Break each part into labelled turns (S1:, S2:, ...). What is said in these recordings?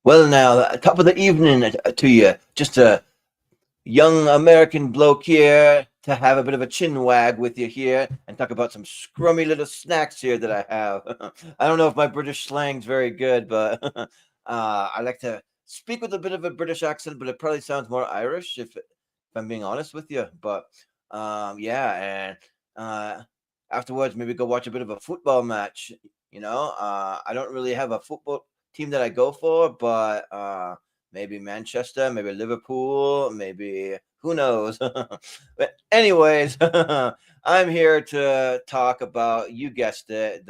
S1: Well, now, top of the evening to you. Just a young American bloke here to have a bit of a chin wag with you here and talk about some scrummy little snacks here that I have. I don't know if my British slang's very good, but I like to speak with a bit of a British accent, but it probably sounds more Irish if I'm being honest with you. But yeah, and uh, afterwards maybe go watch a bit of a football match. I don't really have a football team that I go for, but maybe Manchester, maybe Liverpool, maybe who knows. But anyways, I'm here to talk about, you guessed it,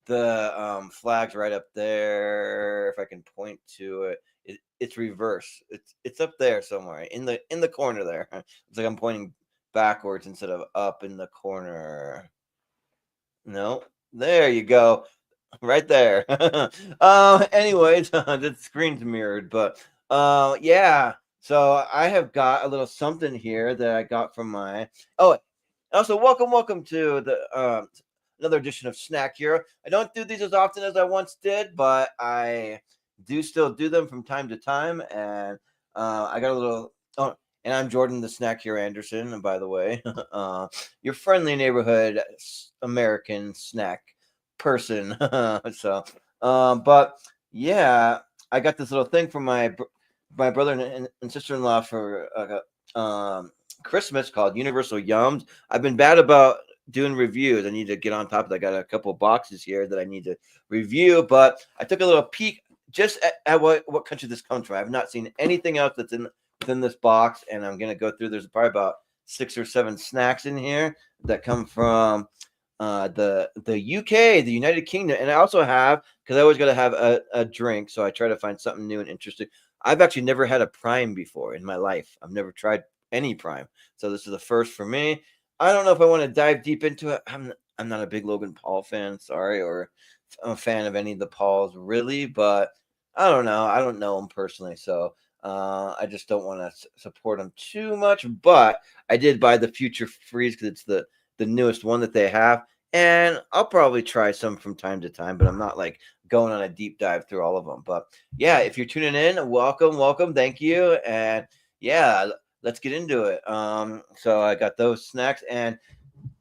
S1: the flags right up there. If I can point to it, it's reverse. It's up there somewhere in the corner there. It's like I'm pointing backwards instead of up in the corner. No, there you go, right there. Anyways, the screen's mirrored, but yeah. So I have got a little something here that I got from my. Oh, also welcome to the another edition of Snack Hero. I don't do these as often as I once did, but I do still do them from time to time, and I got a little. Oh, and I'm Jordan, the Snack Hero Anderson, and by the way, your friendly neighborhood American snack person. So, but yeah, I got this little thing from my brother and sister in law for Christmas called Universal Yums. I've been bad about doing reviews. I need to get on top of that. I got a couple boxes here that I need to review, but I took a little peek just at what country this comes from. I've not seen anything else that's within this box, and I'm gonna go through. There's probably about 6 or 7 snacks in here that come from the UK, the United Kingdom, and I also have, because I always got to have a drink, so I try to find something new and interesting. I've actually never had a Prime before in my life. I've never tried any Prime, so this is the first for me. I don't know if I want to dive deep into it. I'm not a big Logan Paul fan, sorry, or I'm a fan of any of the Pauls really, but I don't know. I don't know him personally, so I just don't want to support him too much. But I did buy the Future Freeze because it's the newest one that they have, and I'll probably try some from time to time, but I'm not like going on a deep dive through all of them. But yeah, if you're tuning in, welcome, thank you, and yeah, let's get into it. So I got those snacks, and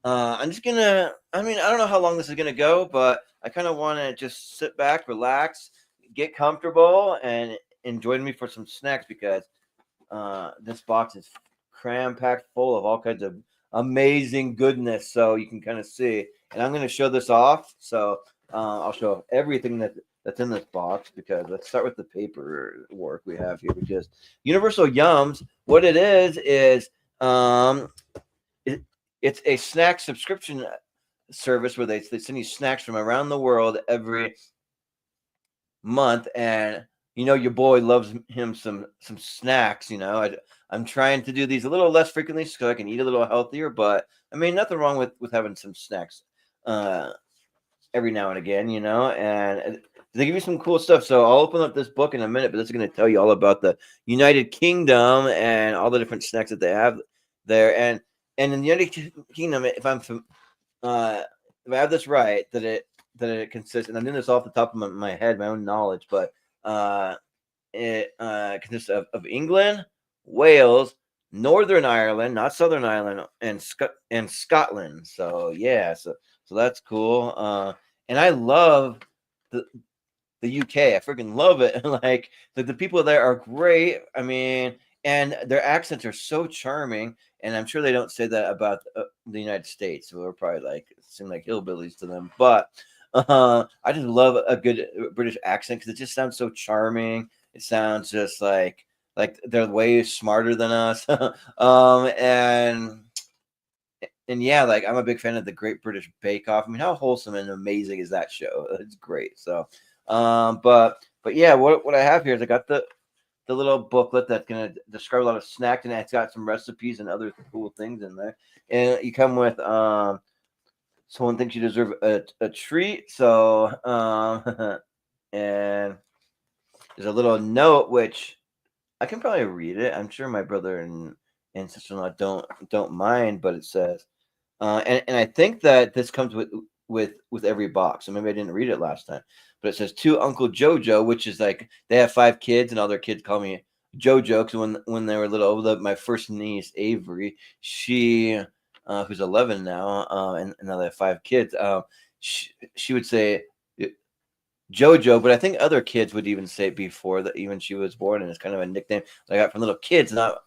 S1: I'm just gonna. I mean, I don't know how long this is gonna go, but I kind of want to just sit back, relax, get comfortable, and join me for some snacks because this box is cram packed full of all kinds of amazing goodness. So you can kind of see, and I'm going to show this off. So I'll show everything that's in this box because let's start with the paperwork we have here. Because Universal Yums, what it is um, it, it's a snack subscription service where they send you snacks from around the world every month, and your boy loves him some snacks. I'm trying to do these a little less frequently so I can eat a little healthier, but I mean, nothing wrong with having some snacks uh every now and again, and they give you some cool stuff. So I'll open up this book in a minute, but this is going to tell you all about the United Kingdom and all the different snacks that they have there. And in the United Kingdom, uh if I have this right, that it consists, and I'm doing this off the top of my head, my own knowledge, but uh, it consists of England, Wales, Northern Ireland, not Southern Ireland, and Scotland. So yeah, so that's cool. And I love the the UK. I freaking love it. Like the people there are great. I mean, and their accents are so charming. And I'm sure they don't say that about the United States. So we're probably like seem like hillbillies to them. But I just love a good British accent because it just sounds so charming. It sounds just like they're way smarter than us. And yeah, like I'm a big fan of the Great British Bake Off. I mean, how wholesome and amazing is that show? It's great. So, but yeah, what I have here is I got the little booklet that's gonna describe a lot of snacks, and it's got some recipes and other cool things in there. And you come with someone thinks you deserve a treat. So and there's a little note which I can probably read it. I'm sure my brother and sister-in-law don't mind, but it says, and I think that this comes with every box. So maybe I didn't read it last time, but it says to Uncle Jojo, which is like they have 5 kids, and all their kids call me Jojo because when they were little, my first niece Avery, she who's 11 now, and now they have 5 kids. She would say Jojo, but I think other kids would even say it before that even she was born, and it's kind of a nickname that I got from little kids, not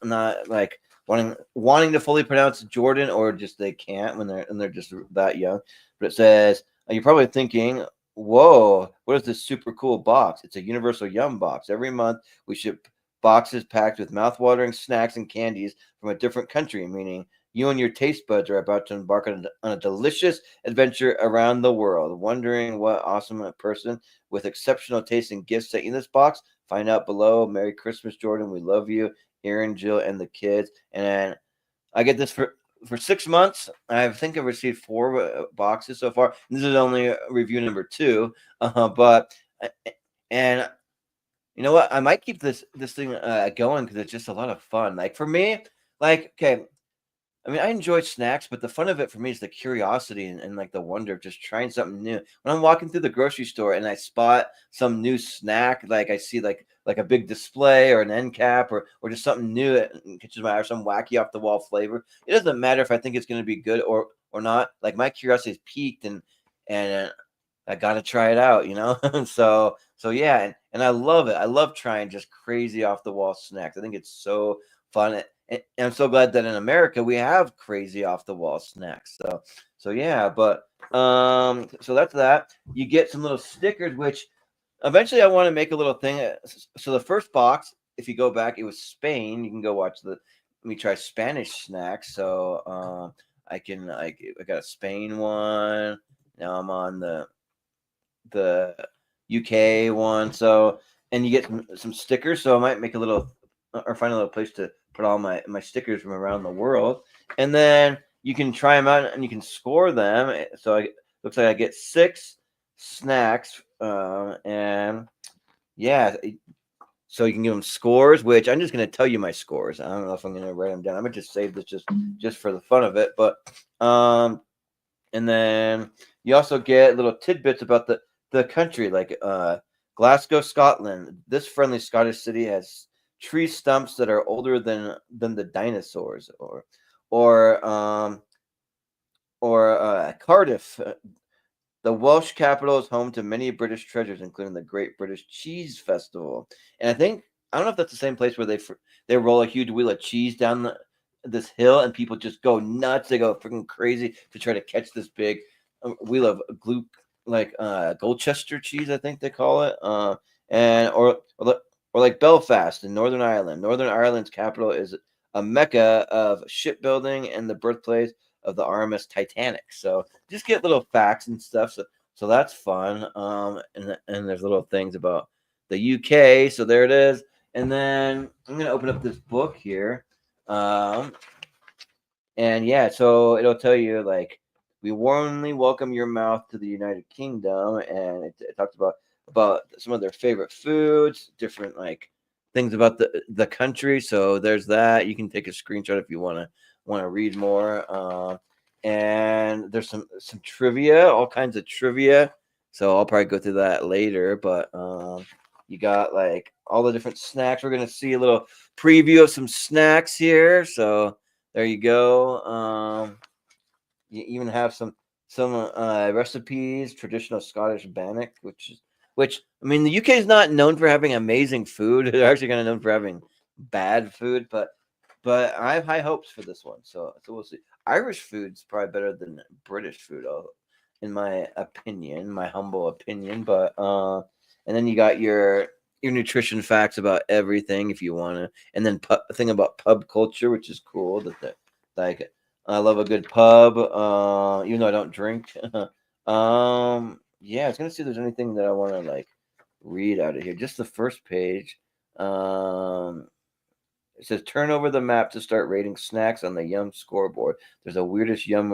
S1: like wanting to fully pronounce Jordan, or just they can't when they're just that young. But it says you're probably thinking, "Whoa, what is this super cool box?" It's a Universal Yum box. Every month we ship boxes packed with mouth-watering snacks and candies from a different country, meaning you and your taste buds are about to embark on a delicious adventure around the world. Wondering what awesome person with exceptional taste and gifts sent you this box? Find out below. Merry Christmas, Jordan. We love you, Aaron, Jill, and the kids. And I get this for 6 months. I think I've received 4 boxes so far. This is only review number 2, but and you know what? I might keep this thing going because it's just a lot of fun. Like for me, like okay, I mean, I enjoy snacks, but the fun of it for me is the curiosity and like the wonder of just trying something new. When I'm walking through the grocery store and I spot some new snack, like I see like a big display or an end cap or just something new that catches my eye, or some wacky off the wall flavor. It doesn't matter if I think it's going to be good or not. Like my curiosity is piqued, and I gotta try it out, you know. So yeah, and I love it. I love trying just crazy off the wall snacks. I think it's so fun, and I'm so glad that in America we have crazy off the wall snacks. So yeah, but so that's that. You get some little stickers, which eventually I want to make a little thing. So the first box, if you go back, it was Spain. You can go watch the. Let me try Spanish snacks. So I got a Spain one. Now I'm on the UK one. So and you get some stickers. So I might make a little or find a little place to put all my stickers from around the world, and then you can try them out and you can score them. So looks like I get 6 snacks, and yeah. So you can give them scores, which I'm just going to tell you my scores. I don't know if I'm going to write them down. I'm going to just save this just for the fun of it. But and then you also get little tidbits about the country, like Glasgow, Scotland. This friendly Scottish city has tree stumps that are older than the dinosaurs, or Cardiff. The Welsh capital is home to many British treasures, including the Great British Cheese Festival. And I don't know if that's the same place where they roll a huge wheel of cheese down this hill, and people just go nuts. They go freaking crazy to try to catch this big wheel of like Colchester cheese, I think they call it, and or like Belfast in Northern Ireland. Northern Ireland's capital is a mecca of shipbuilding and the birthplace of the RMS Titanic. So just get little facts and stuff. So that's fun. And there's little things about the UK. So there it is. And then I'm gonna open up this book here. And yeah, so it'll tell you like we warmly welcome your mouth to the United Kingdom, and it talks about some of their favorite foods, different like things about the country. So there's that. You can take a screenshot if you want to read more. And there's some trivia, all kinds of trivia. So I'll probably go through that later. But you got like all the different snacks. We're gonna see a little preview of some snacks here. So there you go. You even have some recipes, traditional Scottish bannock, which I mean the UK is not known for having amazing food. They're actually kind of known for having bad food, but I have high hopes for this one. So we'll see. Irish food's probably better than British food, in my opinion, my humble opinion. But and then you got your nutrition facts about everything if you want to, and then a thing about pub culture, which is cool. Like I love a good pub, even though I don't drink. Yeah, I was gonna see if there's anything that I want to like read out of here. Just the first page. It says turn over the map to start rating snacks on the Yum scoreboard. There's a weirdest Yum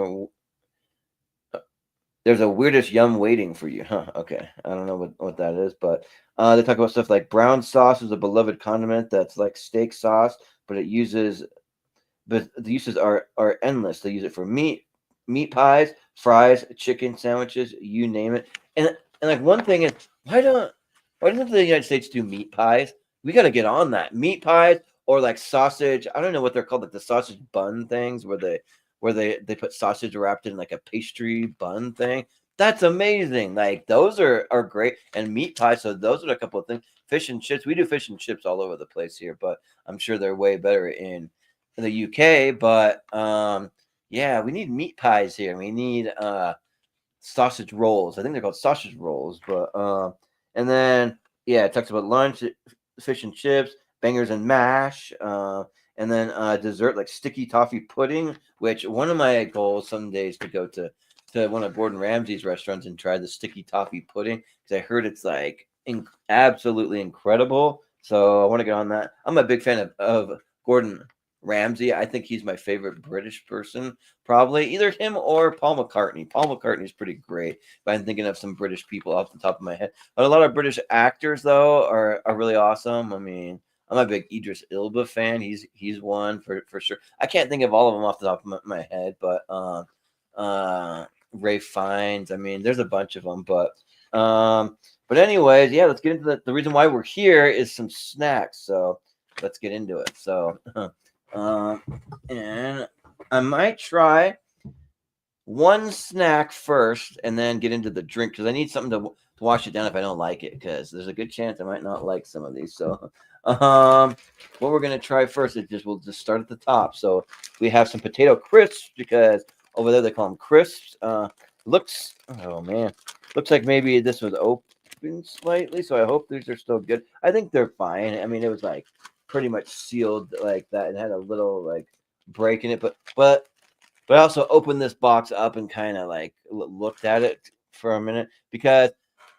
S1: waiting for you. Huh. Okay. I don't know what that is, but they talk about stuff like brown sauce is a beloved condiment that's like steak sauce, but the uses are endless. They use it for meat pies, fries, chicken sandwiches, you name it. And like one thing is, why don't why doesn't the United States do meat pies? We got to get on that. Meat pies or like sausage. I don't know what they're called, like the sausage bun things where they put sausage wrapped in like a pastry bun thing. That's amazing. Like those are great. And meat pies. So those are a couple of things. Fish and chips. We do fish and chips all over the place here, but I'm sure they're way better in the UK. But yeah, we need meat pies here. We need sausage rolls. I think they're called sausage rolls. But and then yeah, it talks about lunch, fish and chips, bangers and mash. And then dessert like sticky toffee pudding, which one of my goals someday is to go to one of Gordon Ramsay's restaurants and try the sticky toffee pudding because I heard it's like absolutely incredible. So I want to get on that. I'm a big fan of Gordon Ramsay. I think he's my favorite British person, probably either him or Paul McCartney. Paul McCartney's pretty great. But I'm thinking of some British people off the top of my head. But a lot of British actors though are really awesome. I mean, I'm a big Idris Elba fan. He's one for sure. I can't think of all of them off the top of my head, but Ray Fiennes. I mean, there's a bunch of them, but anyways, yeah. Let's get into the reason why we're here is some snacks. So let's get into it. So, and I might try one snack first and then get into the drink because I need something to wash it down if I don't like it because there's a good chance I might not like some of these. So, what we're gonna try first is we'll just start at the top. So we have some potato crisps because over there they call them crisps. Looks oh man, looks like maybe this was open slightly. So I hope these are still good. I think they're fine. I mean, it was like pretty much sealed like that and had a little like break in it, but I also opened this box up and kind of like looked at it for a minute because,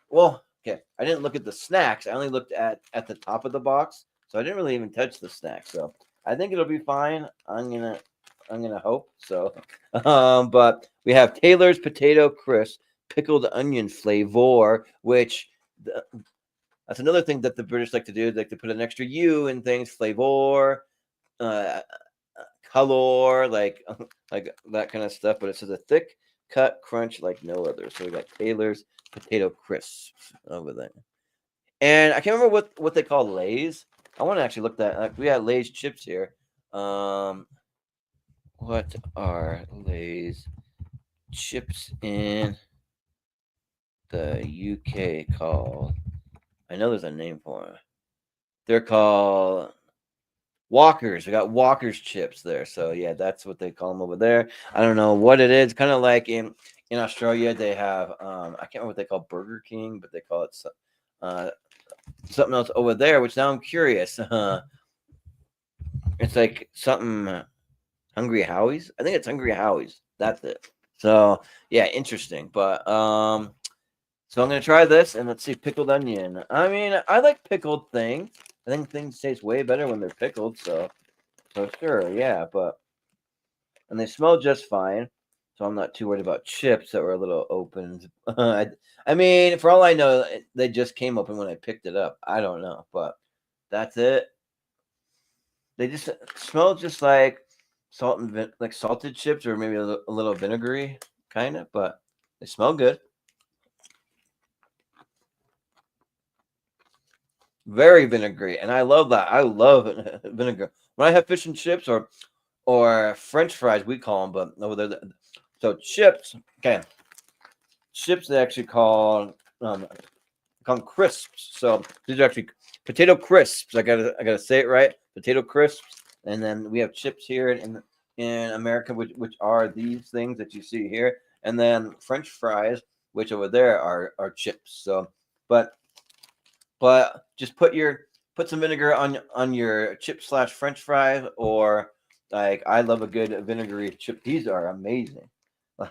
S1: well, okay, I didn't look at the snacks. I only looked at the top of the box, so I didn't really even touch the snacks. So I think it'll be fine. I'm gonna hope so. But we have Taylor's potato crisp pickled onion flavor, which that's another thing that the British like to do. They like to put an extra U in things, flavor. Uh, Color, like that kind of stuff. But it says a thick cut crunch like no other. So we got Taylor's potato crisps over there, and I can't remember what they call Lay's. I want to actually look that. Like, we got Lay's chips here. What are Lay's chips in the UK called? I know there's a name for it. They're called Walkers. We got Walkers chips there. So yeah, that's what they call them over there. I don't know what it is. Kind of like in Australia, they have I can't remember what they call Burger King, but they call it something else over there. Which now I'm curious. It's like something Hungry Howie's. I think it's Hungry Howie's. That's it. So yeah, interesting. But so I'm gonna try this and let's see pickled onion. I mean, I like pickled things. I think things taste way better when they're pickled. So sure, yeah. And they smell just fine. So I'm not too worried about chips that were a little opened. I mean, for all I know, they just came open when I picked it up. I don't know, but that's it. They just smell just like salt and like salted chips, or maybe a little vinegary kind of, but they smell good. Very vinegary, and I love that. I love vinegar when I have fish and chips or French fries. We call them, but over there, so chips. Okay, chips they actually call them crisps. So these are actually potato crisps. I gotta say it right. Potato crisps, and then we have chips here in America, which are these things that you see here, and then French fries, which over there are chips. So, but just put some vinegar on your chip slash French fries, or like I love a good vinegary chip. These are amazing.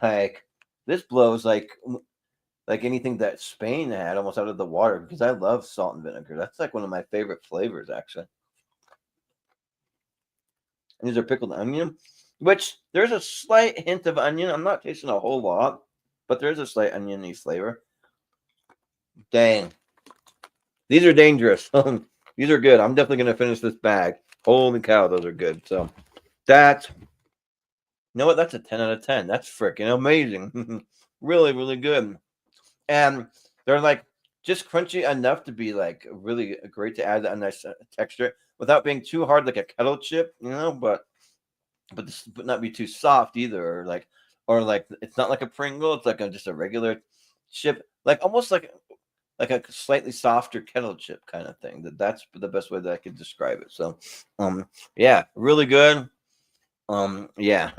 S1: Like this blows like anything that Spain had almost out of the water because I love salt and vinegar. That's like one of my favorite flavors actually. And these are pickled onion, which there's a slight hint of onion. I'm not tasting a whole lot, but there's a slight oniony flavor. Dang. These are dangerous. These are good. I'm definitely going to finish this bag. Holy cow, those are good. So that's You know what? That's a 10 out of 10. That's freaking amazing. Really, really good. And they're like just crunchy enough to be like really great to add a nice texture without being too hard like a kettle chip, but not be too soft either, or like it's not like a Pringle. It's like just a regular chip, like almost like a slightly softer kettle chip kind of thing. That's the best way that I could describe it. So, yeah, really good. Yeah.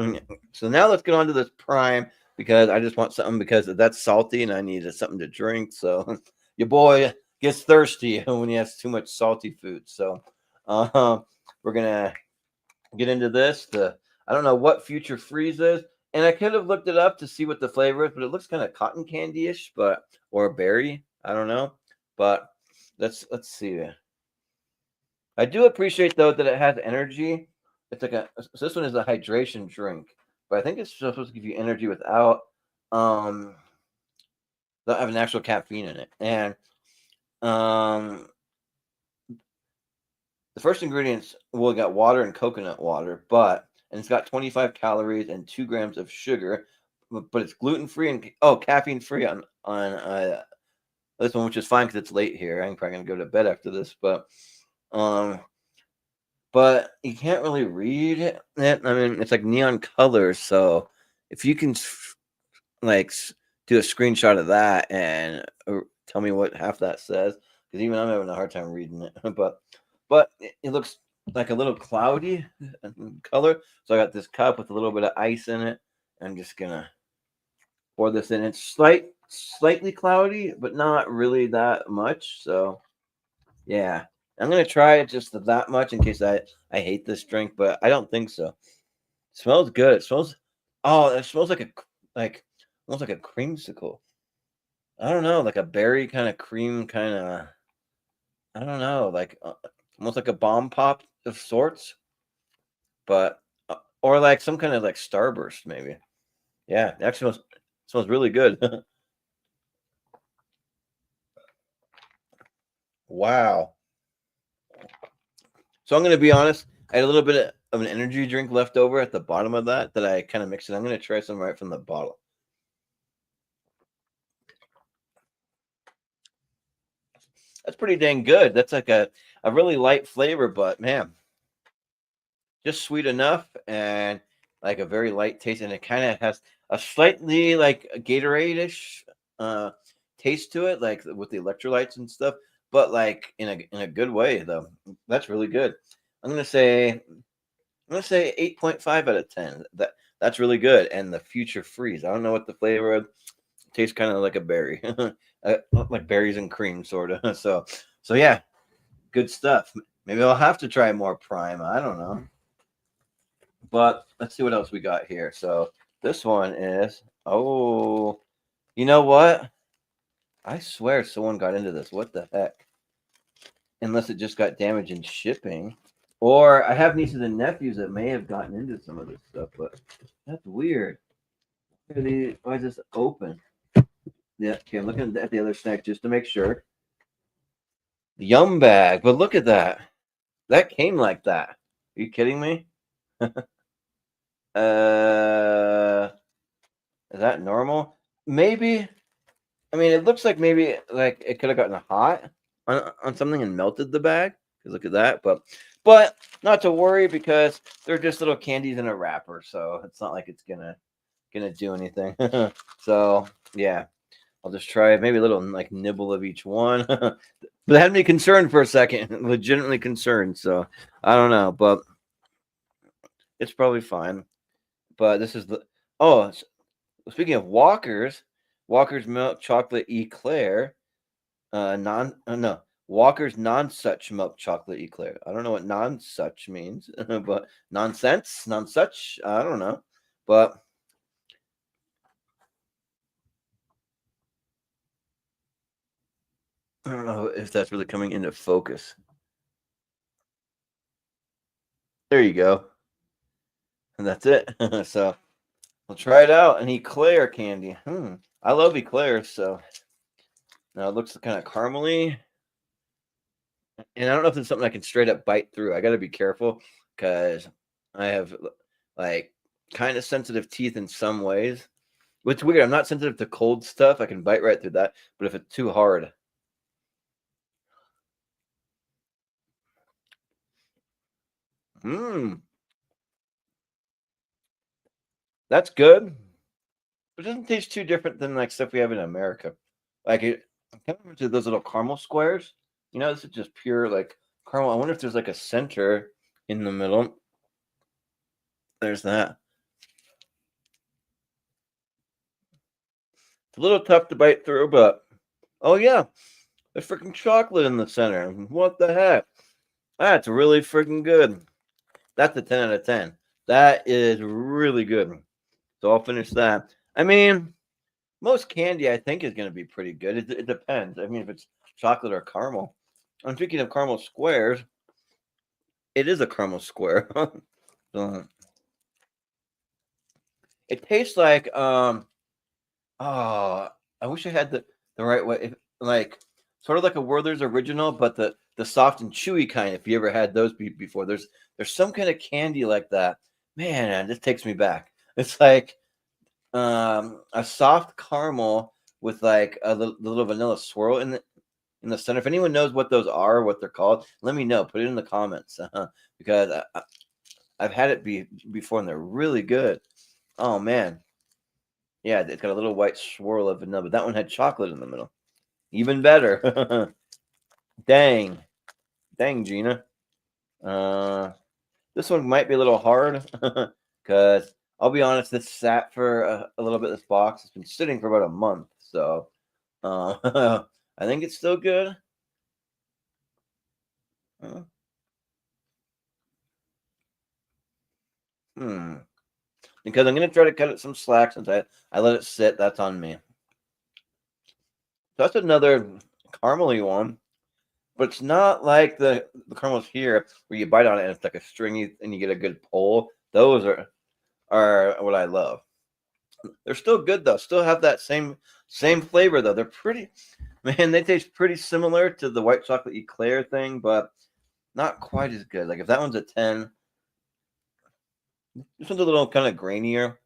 S1: So now let's get on to this prime because I just want something because that's salty and I need something to drink. So your boy gets thirsty when he has too much salty food. So, uh, we're gonna get into this. I don't know what Future Freeze is, and I could have looked it up to see what the flavor is, but it looks kind of cotton candy-ish, or berry. I don't know, but let's see. I do appreciate though that it has energy. It's like so this one is a hydration drink, but I think it's supposed to give you energy um without having actual caffeine in it. And um the first ingredients, well, we got water and coconut water, and it's got 25 calories and 2 grams of sugar, but it's gluten free and caffeine free on this one, which is fine because it's late here. I'm probably gonna go to bed after this, um, but you can't really read it. I mean, it's like neon colors, so if you can like do a screenshot of that and tell me what half that says, because even I'm having a hard time reading it. But it looks like a little cloudy color. So I got this cup with a little bit of ice in it. I'm just gonna pour this in. It's slightly cloudy, but not really that much. So yeah, I'm gonna try it just that much in case I hate this drink, but I don't think so. It smells good. It smells like almost like a creamsicle. I don't know, like a berry kind of cream kind of. I don't know, like almost like a bomb pop of sorts, but or like some kind of like Starburst maybe. Yeah, it actually smells really good. Wow. So I'm gonna be honest. I had a little bit of an energy drink left over at the bottom of that I kind of mixed it. I'm gonna try some right from the bottle. That's pretty dang good. That's like a really light flavor, but man, just sweet enough and like a very light taste, and it kind of has a slightly like a Gatorade-ish uh, taste to it, like with the electrolytes and stuff, but like in a good way though. That's really good. I'm gonna say 8.5 out of 10. That's really good. And the Future Freeze. I don't know what the flavor of. It tastes kind of like a berry, like berries and cream, sort of. So yeah, good stuff. Maybe I'll have to try more Prime. I don't know. But let's see what else we got here. So this one is, you know what? I swear someone got into this. What the heck? Unless it just got damaged in shipping. Or I have nieces and nephews that may have gotten into some of this stuff, but that's weird. Why is this open? Yeah, okay, I'm looking at the other snack just to make sure. The Yum bag, but look at that. That came like that. Are you kidding me? uh, is that normal? Maybe. I mean, it looks like maybe like it could have gotten hot on something and melted the bag. 'Cause look at that, but not to worry because they're just little candies in a wrapper, so it's not like it's gonna do anything. So yeah, I'll just try maybe a little like nibble of each one. But it had me concerned for a second, legitimately concerned. So I don't know, but it's probably fine. But this is the oh, speaking of Walker's milk chocolate eclair. No, Walker's non-such milk chocolate eclair. I don't know what non-such means, but nonsense, non-such. I don't know, but I don't know if that's really coming into focus. There you go, and that's it. So we'll try it out. An eclair candy. I love eclairs. So now it looks kind of caramely, and I don't know if it's something I can straight up bite through. I got to be careful because I have like kind of sensitive teeth in some ways. It's weird. I'm not sensitive to cold stuff. I can bite right through that. But if it's too hard, mmm, that's good. It doesn't taste too different than like stuff we have in America. Like it, I'm kind of into those little caramel squares. This is just pure like caramel. I wonder if there's like a center in the middle. There's that. It's a little tough to bite through, but oh yeah, there's freaking chocolate in the center. What the heck? That's really freaking good. That's a 10 out of 10. That is really good. So I'll finish that. I mean, most candy I think is going to be pretty good. It depends. I mean, if it's chocolate or caramel. I'm thinking of caramel squares. It is a caramel square. So, it tastes like oh, I wish I had the right way. Like sort of like a Werther's original, but the soft and chewy kind. If you ever had those before, there's some kind of candy like that. Man, this takes me back. It's like a soft caramel with like a little vanilla swirl in the center. If anyone knows what those are, what they're called, let me know. Put it in the comments because I've had it before and they're really good. Oh man, yeah, it's got a little white swirl of vanilla, but that one had chocolate in the middle. Even better. Dang, dang, Gina. Uh, this one might be a little hard because I'll be honest, this sat for a little bit. This box has been sitting for about a month, so I think it's still good. Uh, hmm. Because I'm gonna try to cut it some slack since I let it sit. That's on me. So that's another caramely one, but it's not like the caramels here where you bite on it and it's like a stringy and you get a good pull. Those are what I love. They're still good though. Still have that same flavor though. They're pretty man. They taste pretty similar to the white chocolate eclair thing, but not quite as good. Like if that one's a 10, this one's a little kind of grainier.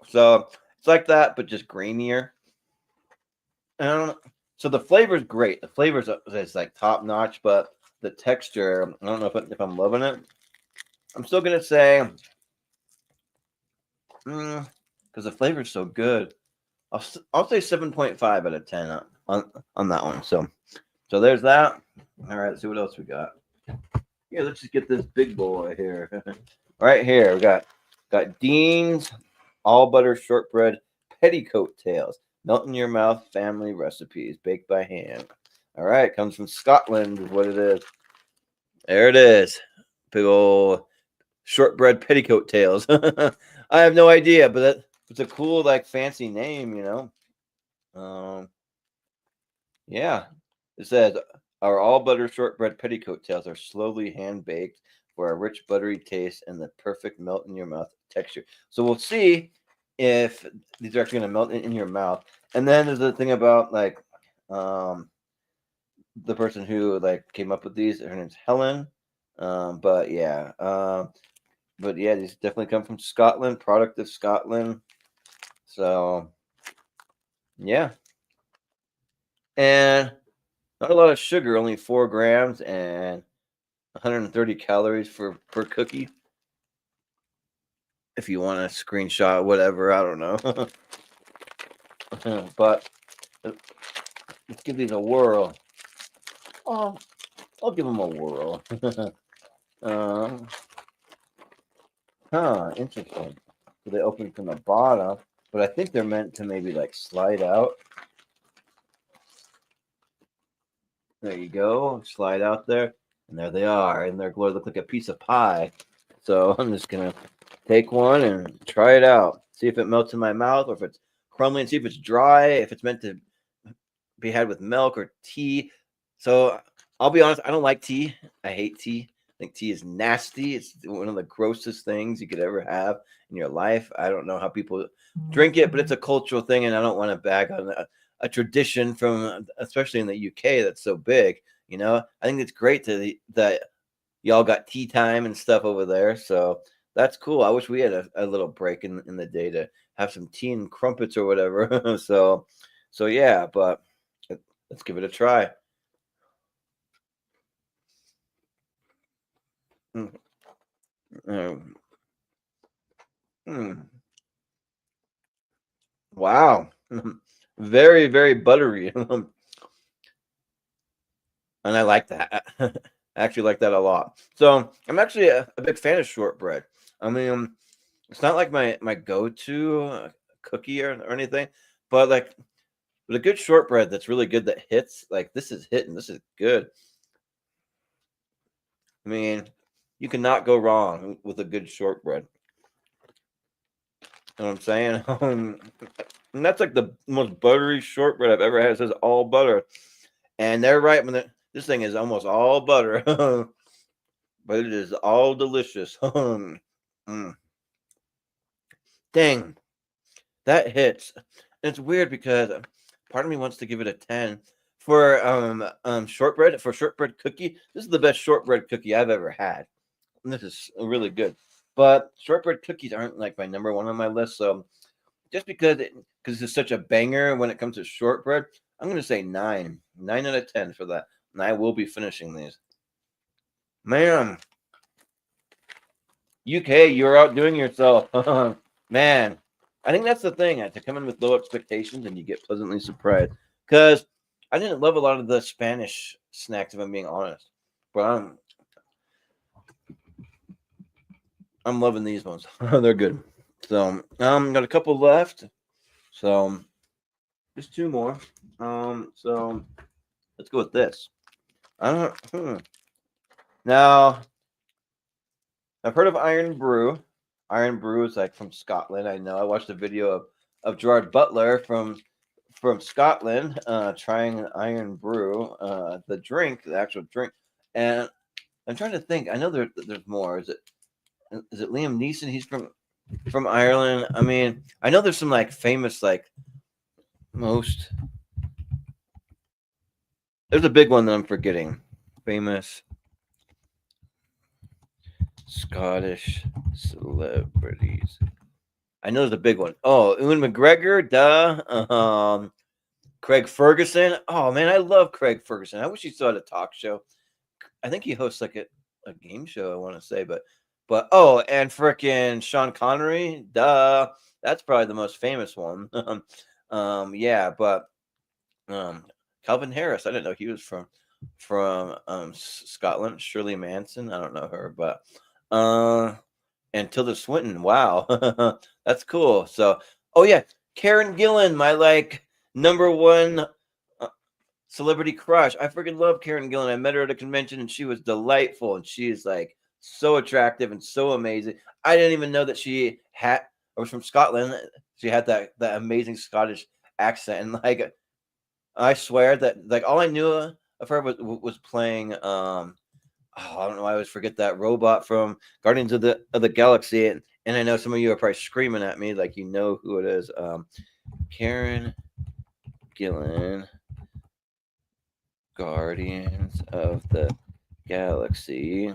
S1: So it's like that, but just grainier. I don't know. So the flavor's great. The flavor is like top notch, but the texture, I don't know if I'm loving it. I'm still gonna say, because the flavor's so good. I'll say 7.5 out of 10 on that one. So there's that. All right, let's see what else we got. Yeah, let's just get this big boy here. Right here, we got Dean's all butter shortbread petticoat tails. Melt in your mouth family recipes baked by hand. All right, comes from Scotland is what it is. There it is. Big old shortbread petticoat tails. I have no idea, but it's a cool like fancy name. Yeah. It says our all butter shortbread petticoat tails are slowly hand baked for a rich buttery taste and the perfect melt in your mouth texture. So we'll see if these are actually going to melt in your mouth. And then there's the thing about like the person who like came up with these. Her name's Helen. But yeah, these definitely come from Scotland, product of Scotland. So yeah, and not a lot of sugar, only 4 grams and 130 calories per cookie. If you want a screenshot, whatever, I don't know. But let's give these a whirl. Oh, I'll give them a whirl. um, Interesting. So they open from the bottom, but I think they're meant to maybe like slide out. There you go. Slide out there. And there they are. And their glory look like a piece of pie. So I'm just going to take one and try it out. See if it melts in my mouth or if it's crumbly and see if it's dry, if it's meant to be had with milk or tea. So I'll be honest, I don't like tea. I hate tea. I think tea is nasty. It's one of the grossest things you could ever have in your life. I don't know how people drink it, but it's a cultural thing, and I don't want to bag on a tradition from, especially in the UK, that's so big. I think it's great that y'all got tea time and stuff over there. So That's cool. I wish we had a little break in the day to have some tea and crumpets or whatever. So yeah, but let's give it a try. Mm, mm, mm. Wow. Very, very buttery. And I like that. I actually like that a lot. So I'm actually a big fan of shortbread. I mean, it's not like my go-to cookie or anything, but like with a good shortbread that's really good that hits, like this is hitting. This is good. I mean, you cannot go wrong with a good shortbread. You know what I'm saying? And that's like the most buttery shortbread I've ever had. It says all butter, and they're right when this thing is almost all butter, but it is all delicious. Mm. Dang, that hits. And it's weird because part of me wants to give it a 10 for shortbread for shortbread cookie. This is the best shortbread cookie I've ever had. And this is really good. But shortbread cookies aren't like my number one on my list. So just because it's such a banger when it comes to shortbread, I'm gonna say 9 out of 10 for that. And I will be finishing these. Man, UK, you're outdoing yourself. Man, I think that's the thing. To come in with low expectations and you get pleasantly surprised. Because I didn't love a lot of the Spanish snacks, if I'm being honest. But I'm loving these ones. They're good. So got a couple left. So just two more. So let's go with this. I don't. Now I've heard of Iron Brew. Iron Brew is like from Scotland. I know. I watched a video of Gerard Butler from Scotland trying Iron Brew, the drink, the actual drink. And I'm trying to think. I know there's more. Is it Liam Neeson? He's from Ireland. I mean, I know there's some like famous like most. There's a big one that I'm forgetting. Famous Scottish celebrities. I know there's a big one. Oh, Ewan McGregor, duh. Craig Ferguson. Oh man, I love Craig Ferguson. I wish he still had a talk show. I think he hosts like a game show. I want to say, but oh, and frickin' Sean Connery, duh. That's probably the most famous one. Yeah, but um, Calvin Harris. I didn't know he was from Scotland. Shirley Manson. I don't know her, but uh, and Tilda Swinton. Wow, that's cool. So, oh yeah, Karen Gillan, my like number one celebrity crush. I freaking love Karen Gillan. I met her at a convention and she was delightful and she is like so attractive and so amazing. I didn't even know that she had or was from Scotland. She had that amazing Scottish accent and like I swear that like all I knew of her was playing I don't know. I always forget that robot from Guardians of the Galaxy, and I know some of you are probably screaming at me like you know who it is. Karen Gillan, Guardians of the Galaxy.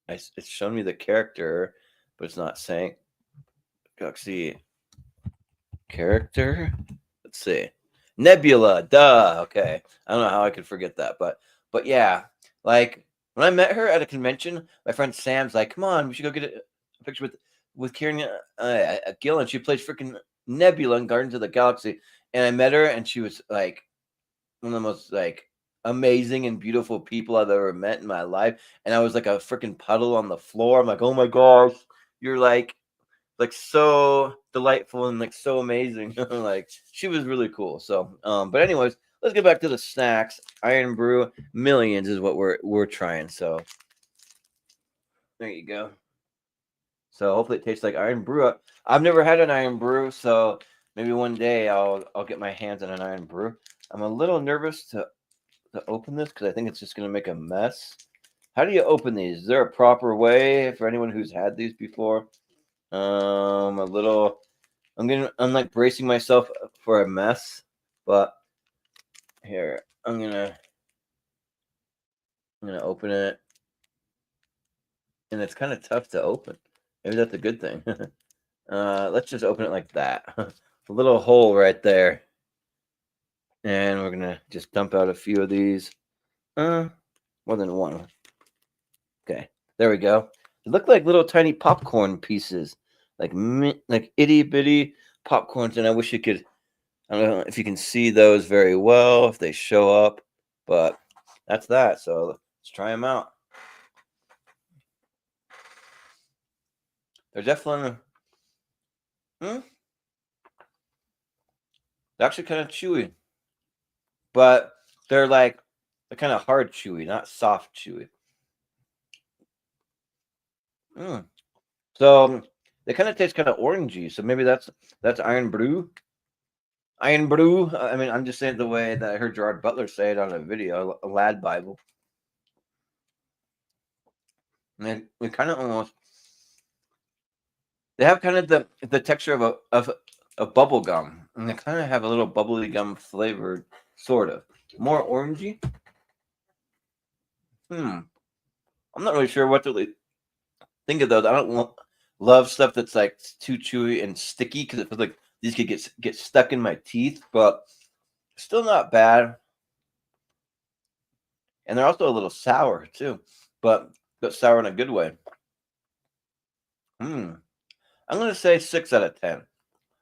S1: It's showing me the character, but it's not saying Galaxy character. Let's see. Nebula, duh. Okay. I don't know how I could forget that, but yeah, like when I met her at a convention, my friend Sam's like, "Come on, we should go get a picture with Kieran Gillan. She plays freaking Nebula in Guardians of the Galaxy." And I met her, and she was like one of the most like amazing and beautiful people I've ever met in my life. And I was like a freaking puddle on the floor. I'm like, "Oh my gosh, you're like so delightful and like so amazing." Like she was really cool. So but anyways, let's get back to the snacks. Iron Brew Millions is what we're trying. So there you go. So hopefully it tastes like Iron Brew. I've never had an Iron Brew, so maybe one day I'll get my hands on an Iron Brew. I'm a little nervous to open this because I think it's just gonna make a mess. How do you open these? Is there a proper way for anyone who's had these before? A little. I'm like bracing myself for a mess, but here I'm gonna open it. and it's kind of tough to open. Maybe that's a good thing. Let's just open it like that. A little hole right there. And we're going to just dump out a few of these. More than one. Okay, there we go. They look like little tiny popcorn pieces, like itty bitty popcorns. And I wish you could. I don't know if you can see those very well if they show up, but that's that. So let's try them out. They're definitely. They're actually kind of chewy, but they're kind of hard chewy, not soft chewy. So they kind of taste kind of orangey. So maybe that's Iron Brew. Iron Brew. I mean, I'm just saying the way that I heard Gerard Butler say it on a video, a Lad Bible. And we kind of almost. They have kind of the texture of bubble gum, and they kind of have a little bubbly gum flavored, sort of more orangey. I'm not really sure what to think of those. I don't love stuff that's like too chewy and sticky because it feels like these could get stuck in my teeth, but still not bad. And they're also a little sour too, but sour in a good way. I'm gonna say 6 out of 10.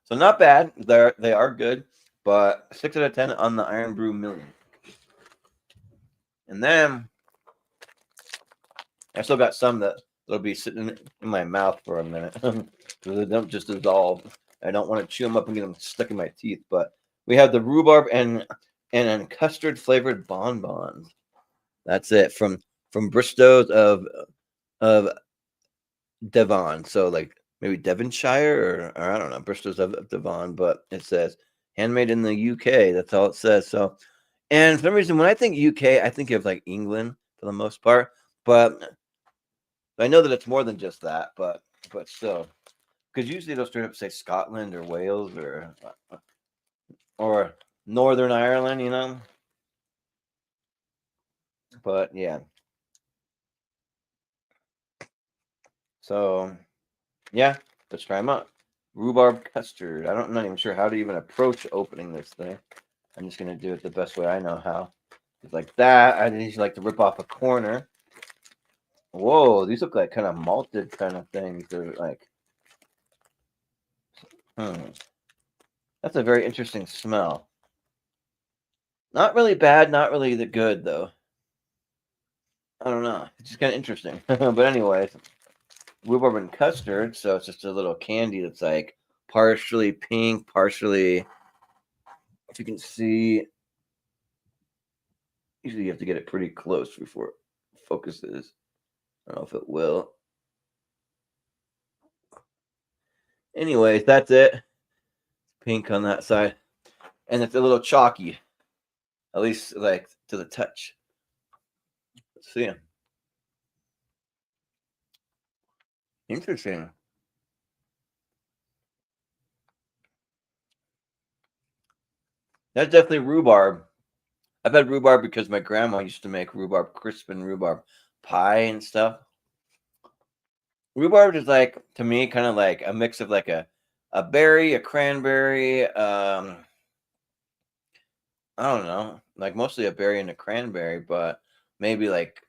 S1: So not bad. They are good, but 6 out of 10 on the Iron Brew Million. And then I still got some that'll be sitting in my mouth for a minute because they don't just dissolve. I don't want to chew them up and get them stuck in my teeth. But we have the rhubarb and custard flavored bonbons. That's it from Bristow's of Devon. So like maybe Devonshire or I don't know, Bristow's of Devon, but it says handmade in the UK. That's all it says. So, and for some reason, when I think UK, I think of like England for the most part. But I know that it's more than just that. But still, because usually they'll straight up say Scotland or Wales or Northern Ireland, you know. But yeah. So yeah, let's try them out. Rhubarb custard. I'm not even sure how to even approach opening this thing. I'm just gonna do it the best way I know how. It's like that. I usually like to rip off a corner. Whoa, these look like kind of malted kind of things. They're like, that's a very interesting smell. Not really bad, not really the good though. I don't know. It's just kind of interesting. But anyways, rhubarb and custard. So it's just a little candy that's like partially pink, partially. If you can see, usually you have to get it pretty close before it focuses. I don't know if it will. Anyways, that's it. Pink on that side. And it's a little chalky. At least like to the touch. Let's see. Interesting. That's definitely rhubarb. I've had rhubarb because my grandma used to make rhubarb crisp and rhubarb pie and stuff. Rhubarb is like to me kind of like a mix of like a berry, a cranberry, I don't know, like mostly a berry and a cranberry, but maybe like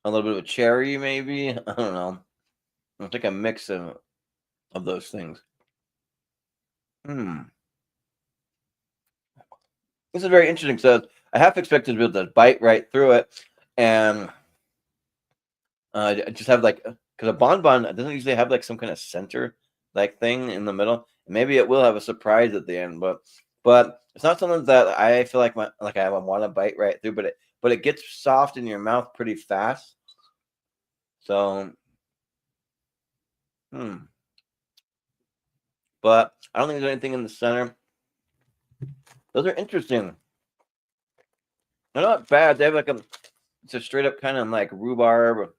S1: a little bit of a cherry, maybe. I don't know. It's like a mix of those things. This is very interesting. So I half expected to be able to bite right through it, and just have like because a bonbon doesn't usually have like some kind of center like thing in the middle. Maybe it will have a surprise at the end, but it's not something that I feel like I want to bite right through. But it gets soft in your mouth pretty fast. So, but I don't think there's anything in the center. Those are interesting. They're not bad. They have like it's a straight up kind of like rhubarb.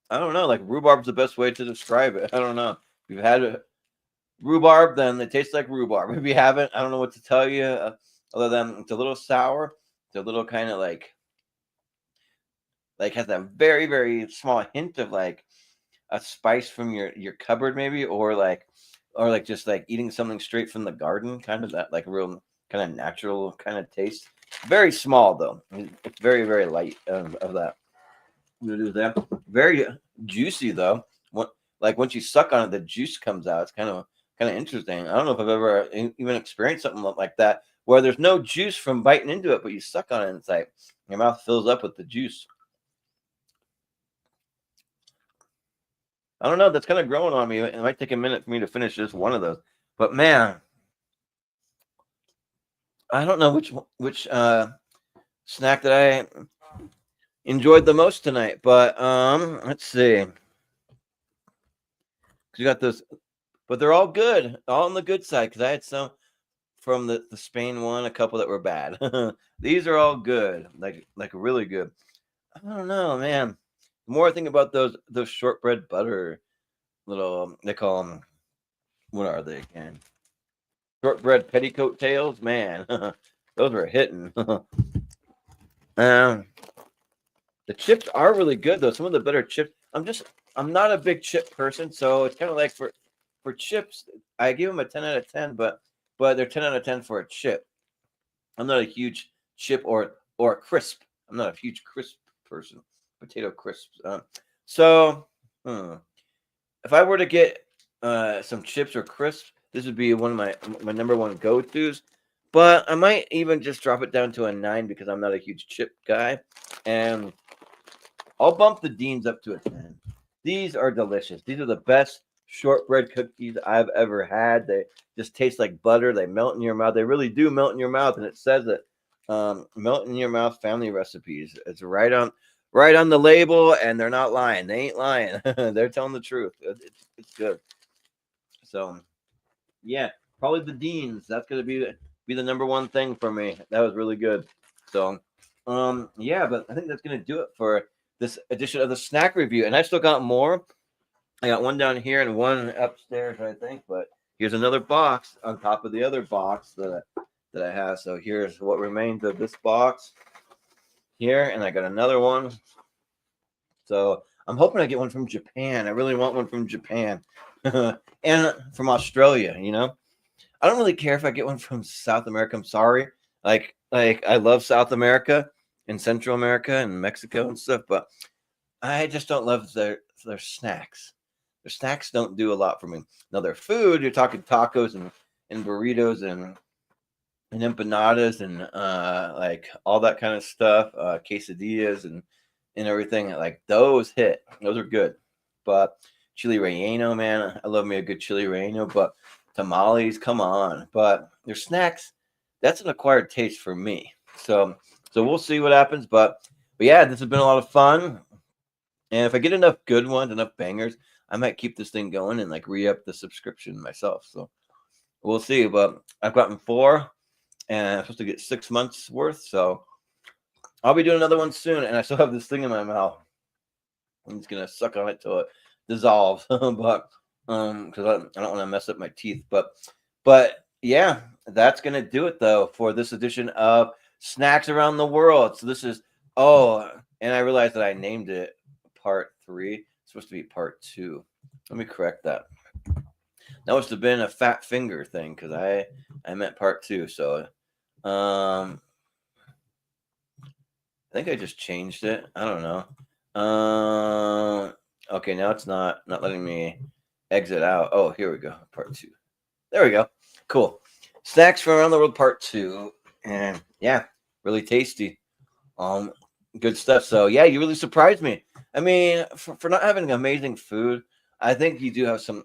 S1: I don't know. Like rhubarb's the best way to describe it. I don't know. If you've had rhubarb, then it tastes like rhubarb. If you haven't, I don't know what to tell you. Other than it's a little sour. It's a little kind of like like has a very very small hint of like a spice from your cupboard maybe, or like just like eating something straight from the garden, kind of that like real kind of natural kind of taste. Very small though. It's very very light of that. We'll do that. Very juicy though. What like once you suck on it, the juice comes out. It's kind of interesting. I don't know if I've ever even experienced something like that where there's no juice from biting into it, but you suck on it and it's like your mouth fills up with the juice. I don't know. That's kind of growing on me. It might take a minute for me to finish just one of those. But man, I don't know which snack that I enjoyed the most tonight. But let's see. You got those, but they're all good, all on the good side. Because I had some from the Spain one, a couple that were bad. These are all good, like really good. I don't know, man. The more I think about those shortbread butter little, they call them. What are they again? Shortbread petticoat tails, man. Those were hitting. um, the chips are really good though. Some of the better chips. I'm not a big chip person, so it's kind of like for chips, I give them a 10 out of 10, but they're 10 out of 10 for a chip. I'm not a huge chip or a crisp. I'm not a huge crisp person. Potato crisps. So if I were to get some chips or crisps, this would be one of my number one go tos. But I might even just drop it down to a 9 because I'm not a huge chip guy, and I'll bump the Deans up to a 10. These are delicious. These are the best shortbread cookies I've ever had. They just taste like butter. They melt in your mouth. They really do melt in your mouth, and it says it. Melt in your mouth family recipes. It's right on the label, and they're not lying. They ain't lying. They're telling the truth. It's good. So yeah, probably the Deans. That's gonna be the number one thing for me. That was really good. So yeah, but I think that's gonna do it for this edition of the snack review. And I still got more. I got one down here and one upstairs, I think. But here's another box on top of the other box that I have. So here's what remains of this box here, and I got another one. So I'm hoping I get one from Japan. I really want one from Japan and from Australia. I don't really care if I get one from South America. I'm sorry. Like I love South America and Central America and Mexico and stuff, but I just don't love their snacks. Their snacks don't do a lot for me. Now their food, you're talking tacos and burritos and empanadas and like all that kind of stuff, quesadillas and everything. Like those hit. Those are good. But chili relleno, man, I love me a good chili relleno, but tamales, come on. But their snacks, that's an acquired taste for me. So we'll see what happens. But yeah, this has been a lot of fun. And if I get enough good ones, enough bangers, I might keep this thing going and like re-up the subscription myself. So we'll see. But I've gotten 4 and I'm supposed to get 6 months worth. So I'll be doing another one soon. And I still have this thing in my mouth. I'm just gonna suck on it till it dissolves. But because I don't want to mess up my teeth. But yeah, that's gonna do it though for this edition of Snacks Around the World. So this is and I realized that I named it part 3. It's supposed to be part 2. Let me correct that. That must have been a fat finger thing because I meant part 2. So I think I just changed it. I don't know. Okay, now it's not letting me exit out. Oh, here we go. Part 2. There we go. Cool. Snacks from Around the World part 2. And yeah, really tasty. Good stuff. So yeah, you really surprised me. I mean, for not having amazing food, I think you do have some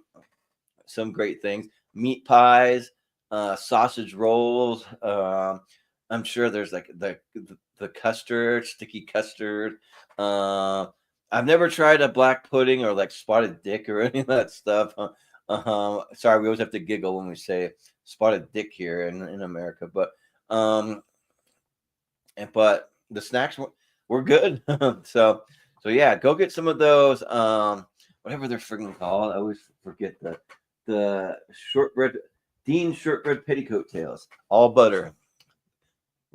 S1: great things. Meat pies, sausage rolls. I'm sure there's like the custard, sticky custard. I've never tried a black pudding or like spotted dick or any of that stuff. Sorry, we always have to giggle when we say spotted dick here in America, but but the snacks were good. so yeah, go get some of those. Whatever they're freaking called. I always forget the shortbread Dean shortbread petticoat tails, all butter.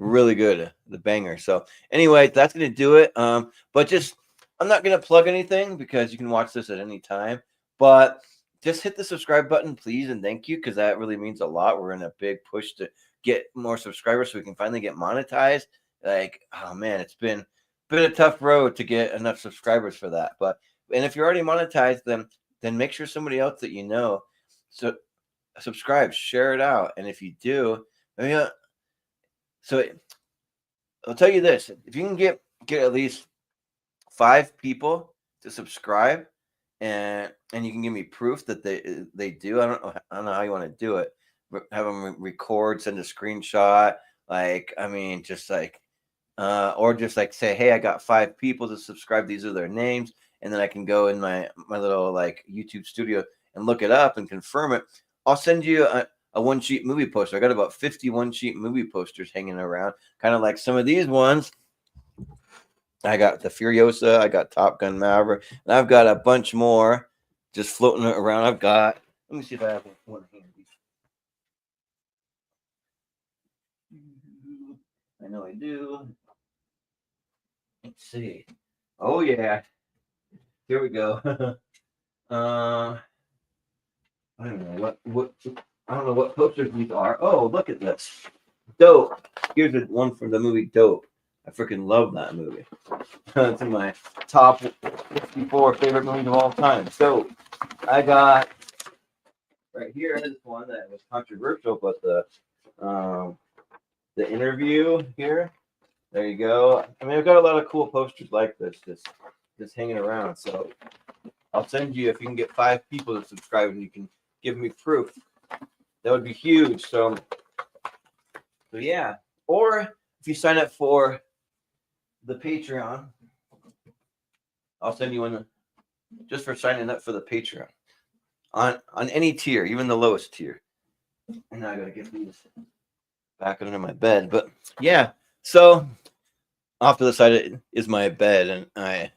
S1: really good, the banger. So anyway, that's gonna do it. But just I'm not gonna plug anything because you can watch this at any time. But just hit the subscribe button, please, and thank you, because that really means a lot. We're in a big push to get more subscribers so we can finally get monetized. Like, oh man, it's been a tough road to get enough subscribers for that. But and if you're already monetized, then make sure somebody else that you know so subscribe, share it out, and if you do, maybe so I'll tell you this: if you can get at least 5 people to subscribe, and you can give me proof that they do. I don't know how you want to do it. Have them record, send a screenshot. Like, I mean, just like, or just like say, hey, I got 5 people to subscribe. These are their names, and then I can go in my little like YouTube studio and look it up and confirm it. I'll send you a one sheet movie poster. I got about 51 sheet movie posters hanging around, kind of like some of these ones. I got the Furiosa, I got Top Gun Maverick, and I've got a bunch more just floating around. Let me see if I have one handy. I know I do. Let's see. Oh yeah, here we go. I don't know what I don't know what posters these are. Oh, look at this. Dope. Here's one from the movie Dope. I freaking love that movie. It's in my top 54 favorite movies of all time. So I got right here is one that was controversial, but the interview here. There you go. I mean, I've got a lot of cool posters like this, just hanging around. So I'll send you if you can get 5 people to subscribe and you can give me proof. That would be huge. So yeah. Or if you sign up for the Patreon, I'll send you one just for signing up for the Patreon on any tier, even the lowest tier. And now I gotta get these back under my bed. But yeah, so off to the side is my bed, and I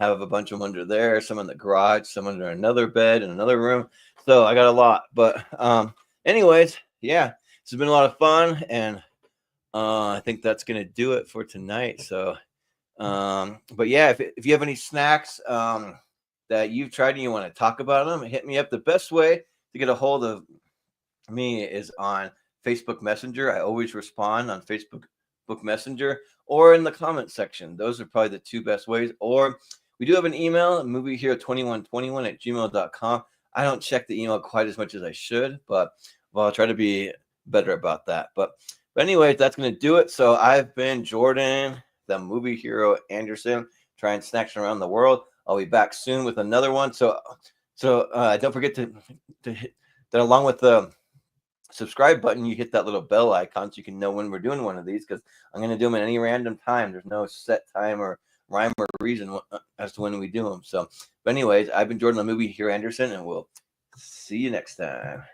S1: have a bunch of them under there, some in the garage, some under another bed in another room. So I got a lot. But anyways, yeah, this has been a lot of fun, and I think that's gonna do it for tonight. So but yeah, if you have any snacks that you've tried and you want to talk about them, hit me up. The best way to get a hold of me is on Facebook Messenger. I always respond on Facebook Messenger or in the comment section. Those are probably the 2 best ways. Or we do have an email, moviehero2121@gmail.com. I don't check the email quite as much as I should, but well, I'll try to be better about that. But anyway, that's going to do it. So I've been Jordan, the movie hero Anderson, trying snacks around the world. I'll be back soon with another one. So don't forget to hit that, along with the subscribe button, you hit that little bell icon so you can know when we're doing one of these, because I'm going to do them at any random time. There's no set time or rhyme or reason as to when we do them. So, but anyways, I've been Jordan, the movie hero Anderson, and we'll see you next time.